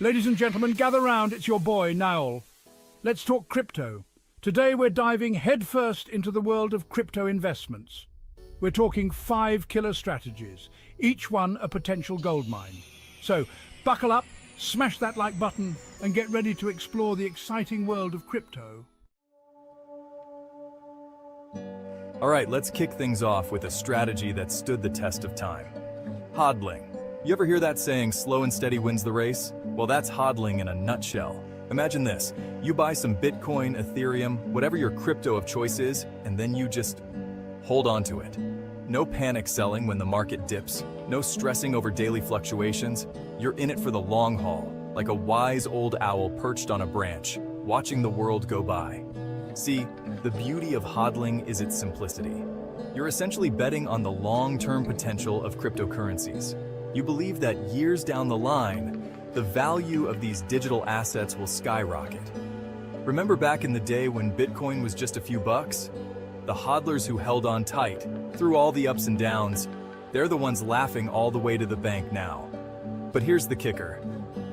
Ladies and gentlemen, gather round, it's your boy, Niall. Let's talk crypto. Today we're diving headfirst into the world of crypto investments. We're talking 5 killer strategies, each one a potential goldmine. So, buckle up, smash that like button, and get ready to explore the exciting world of crypto. All right, let's kick things off with a strategy that stood the test of time. Hodling. You ever hear that saying, slow and steady wins the race? Well, that's hodling in a nutshell. Imagine this, you buy some Bitcoin, Ethereum, whatever your crypto of choice is, and then you just hold on to it. No panic selling when the market dips, no stressing over daily fluctuations. You're in it for the long haul, like a wise old owl perched on a branch, watching the world go by. See, the beauty of hodling is its simplicity. You're essentially betting on the long-term potential of cryptocurrencies. You believe that years down the line, the value of these digital assets will skyrocket. Remember back in the day when Bitcoin was just a few bucks? The hodlers who held on tight, through all the ups and downs, they're the ones laughing all the way to the bank now. But here's the kicker.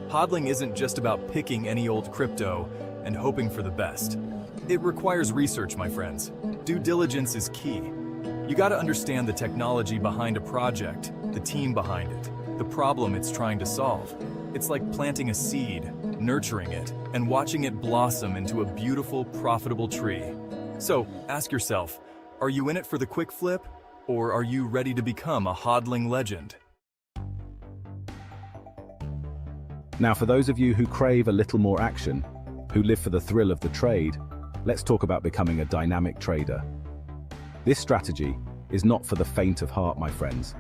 Hodling isn't just about picking any old crypto and hoping for the best. It requires research, my friends. Due diligence is key. You gotta understand the technology behind a project, the team behind it, the problem it's trying to solve. It's like planting a seed, nurturing it, and watching it blossom into a beautiful, profitable tree. So, ask yourself, are you in it for the quick flip, or are you ready to become a hodling legend? Now, for those of you who crave a little more action, who live for the thrill of the trade, let's talk about becoming a dynamic trader. This strategy is not for the faint of heart, my friends.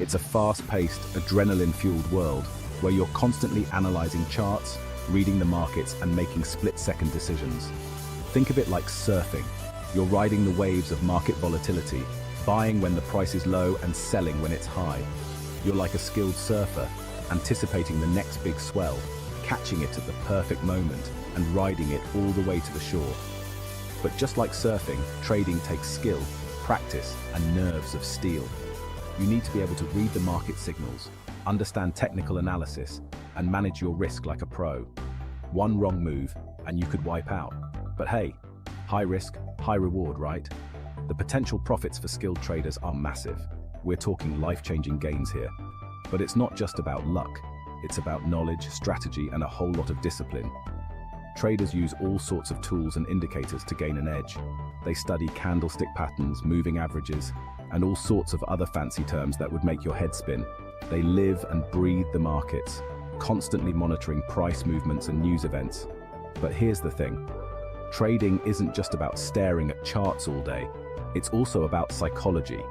It's a fast-paced, adrenaline-fueled world where you're constantly analyzing charts, reading the markets, and making split-second decisions. Think of it like surfing. You're riding the waves of market volatility, buying when the price is low and selling when it's high. You're like a skilled surfer, anticipating the next big swell, catching it at the perfect moment, and riding it all the way to the shore. But just like surfing, trading takes skill, practice, and nerves of steel. You need to be able to read the market signals, understand technical analysis, and manage your risk like a pro. One wrong move, and you could wipe out. But hey, high risk, high reward, right? The potential profits for skilled traders are massive. We're talking life-changing gains here. But it's not just about luck. It's about knowledge, strategy, and a whole lot of discipline. Traders use all sorts of tools and indicators to gain an edge. They study candlestick patterns, moving averages, and all sorts of other fancy terms that would make your head spin. They live and breathe the markets, constantly monitoring price movements and news events. But here's the thing. Trading isn't just about staring at charts all day. It's also about psychology.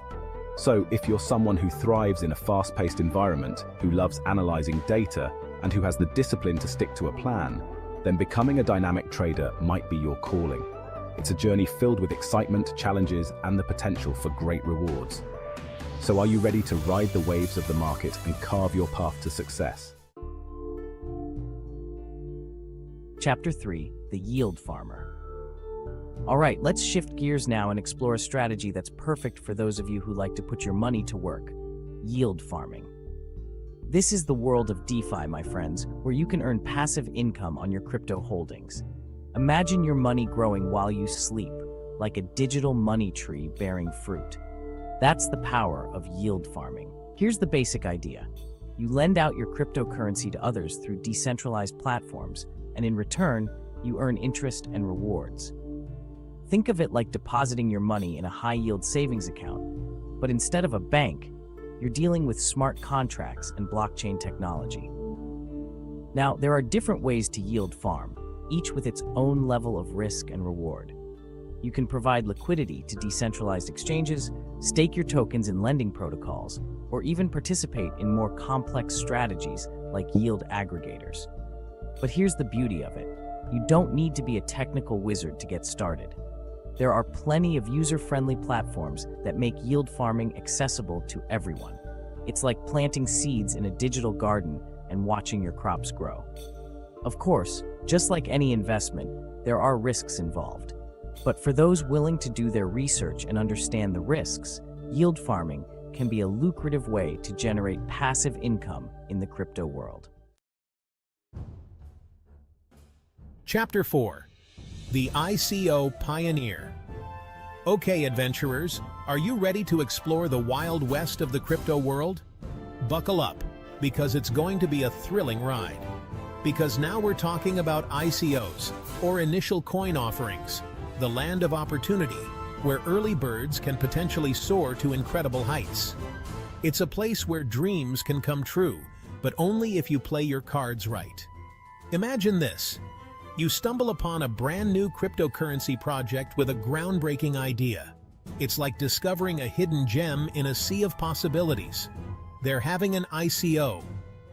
So if you're someone who thrives in a fast-paced environment, who loves analyzing data, and who has the discipline to stick to a plan, then becoming a dynamic trader might be your calling. It's a journey filled with excitement, challenges, and the potential for great rewards. So are you ready to ride the waves of the market and carve your path to success? Chapter 3, The Yield Farmer. All right, let's shift gears now and explore a strategy that's perfect for those of you who like to put your money to work: yield farming. This is the world of DeFi, my friends, where you can earn passive income on your crypto holdings. Imagine your money growing while you sleep, like a digital money tree bearing fruit. That's the power of yield farming. Here's the basic idea. You lend out your cryptocurrency to others through decentralized platforms, and in return, you earn interest and rewards. Think of it like depositing your money in a high-yield savings account, but instead of a bank, you're dealing with smart contracts and blockchain technology. Now, there are different ways to yield farm, each with its own level of risk and reward. You can provide liquidity to decentralized exchanges, stake your tokens in lending protocols, or even participate in more complex strategies like yield aggregators. But here's the beauty of it. You don't need to be a technical wizard to get started. There are plenty of user-friendly platforms that make yield farming accessible to everyone. It's like planting seeds in a digital garden and watching your crops grow. Of course, just like any investment, there are risks involved. But for those willing to do their research and understand the risks, yield farming can be a lucrative way to generate passive income in the crypto world. Chapter 4. The ICO Pioneer. Okay, adventurers, are you ready to explore the wild west of the crypto world? Buckle up, because it's going to be a thrilling ride. Because now we're talking about ICOs, or initial coin offerings, the land of opportunity, where early birds can potentially soar to incredible heights. It's a place where dreams can come true, but only if you play your cards right. Imagine this. You stumble upon a brand new cryptocurrency project with a groundbreaking idea. It's like discovering a hidden gem in a sea of possibilities. They're having an ICO,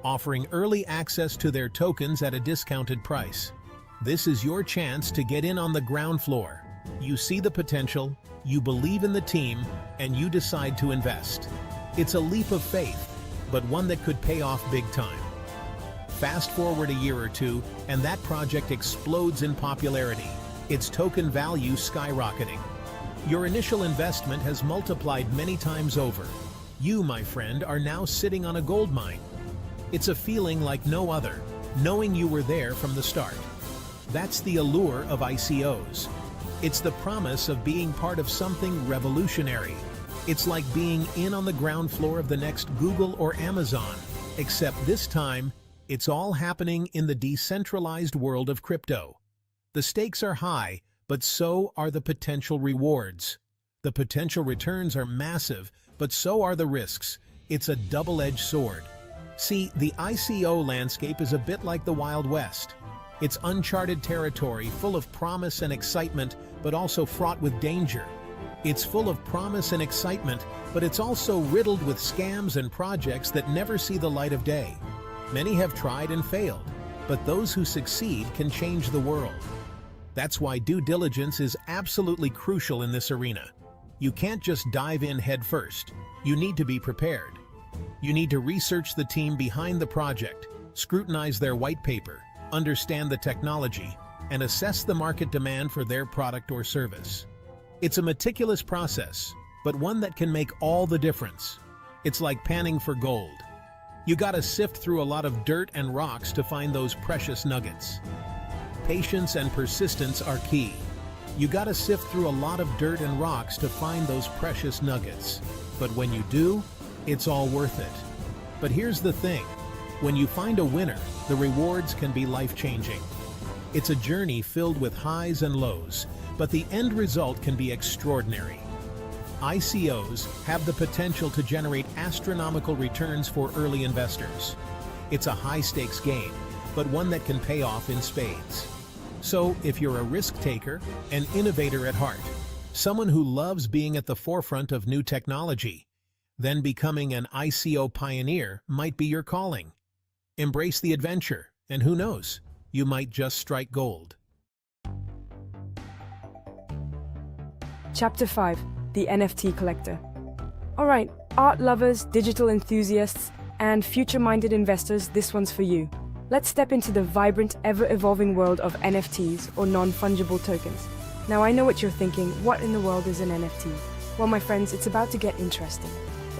offering early access to their tokens at a discounted price. This is your chance to get in on the ground floor. You see the potential, you believe in the team, and you decide to invest. It's a leap of faith, but one that could pay off big time. Fast forward a year or two, and that project explodes in popularity, its token value skyrocketing. Your initial investment has multiplied many times over. You, my friend, are now sitting on a gold mine. It's a feeling like no other, knowing you were there from the start. That's the allure of ICOs. It's the promise of being part of something revolutionary. It's like being in on the ground floor of the next Google or Amazon, except this time, it's all happening in the decentralized world of crypto. The stakes are high, but so are the potential rewards. The potential returns are massive, but so are the risks. It's a double-edged sword. See, the ICO landscape is a bit like the Wild West. It's uncharted territory, full of promise and excitement, but also fraught with danger. It's full of promise and excitement, but it's also riddled with scams and projects that never see the light of day. Many have tried and failed, but those who succeed can change the world. That's why due diligence is absolutely crucial in this arena. You can't just dive in head first. You need to be prepared. You need to research the team behind the project, scrutinize their white paper, understand the technology, and assess the market demand for their product or service. It's a meticulous process, but one that can make all the difference. It's like panning for gold. You gotta sift through a lot of dirt and rocks to find those precious nuggets. Patience and persistence are key. You gotta sift through a lot of dirt and rocks to find those precious nuggets. But when you do, it's all worth it. But here's the thing. When you find a winner, the rewards can be life-changing. It's a journey filled with highs and lows, but the end result can be extraordinary. ICOs have the potential to generate astronomical returns for early investors. It's a high-stakes game, but one that can pay off in spades. So, if you're a risk-taker, an innovator at heart, someone who loves being at the forefront of new technology, then becoming an ICO pioneer might be your calling. Embrace the adventure, and who knows, you might just strike gold. Chapter 5. The NFT Collector. Alright, art lovers, digital enthusiasts, and future-minded investors, this one's for you. Let's step into the vibrant, ever-evolving world of NFTs, or non-fungible tokens. Now I know what you're thinking, what in the world is an NFT? Well, my friends, it's about to get interesting.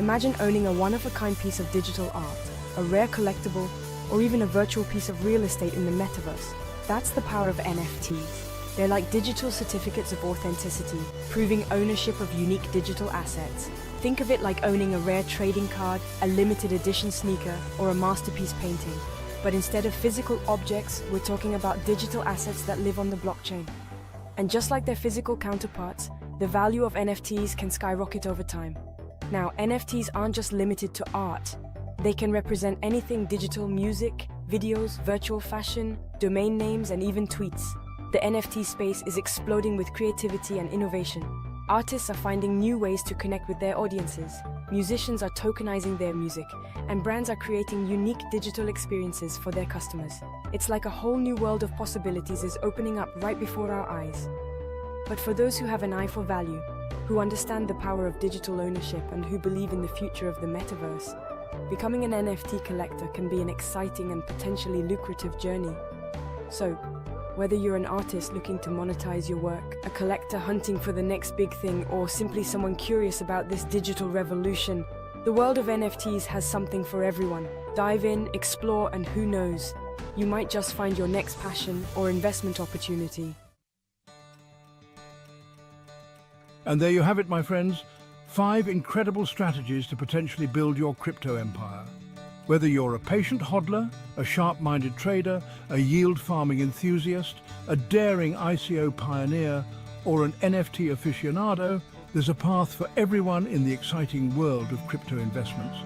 Imagine owning a one-of-a-kind piece of digital art, a rare collectible, or even a virtual piece of real estate in the metaverse. That's the power of NFTs. They're like digital certificates of authenticity, proving ownership of unique digital assets. Think of it like owning a rare trading card, a limited edition sneaker, or a masterpiece painting. But instead of physical objects, we're talking about digital assets that live on the blockchain. And just like their physical counterparts, the value of NFTs can skyrocket over time. Now, NFTs aren't just limited to art. They can represent anything digital: music, videos, virtual fashion, domain names, and even tweets. The NFT space is exploding with creativity and innovation. Artists are finding new ways to connect with their audiences. Musicians are tokenizing their music, and brands are creating unique digital experiences for their customers. It's like a whole new world of possibilities is opening up right before our eyes. But for those who have an eye for value, who understand the power of digital ownership, and who believe in the future of the metaverse, becoming an NFT collector can be an exciting and potentially lucrative journey. So, whether you're an artist looking to monetize your work, a collector hunting for the next big thing, or simply someone curious about this digital revolution, the world of NFTs has something for everyone. Dive in, explore, and who knows, you might just find your next passion or investment opportunity. And there you have it, my friends. 5 incredible strategies to potentially build your crypto empire. Whether you're a patient hodler, a sharp-minded trader, a yield farming enthusiast, a daring ICO pioneer, or an NFT aficionado, there's a path for everyone in the exciting world of crypto investments.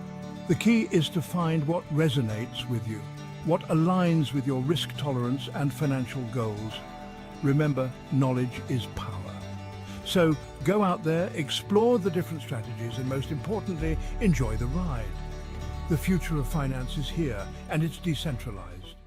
The key is to find what resonates with you, what aligns with your risk tolerance and financial goals. Remember, knowledge is power. So go out there, explore the different strategies, and most importantly, enjoy the ride. The future of finance is here, and it's decentralized.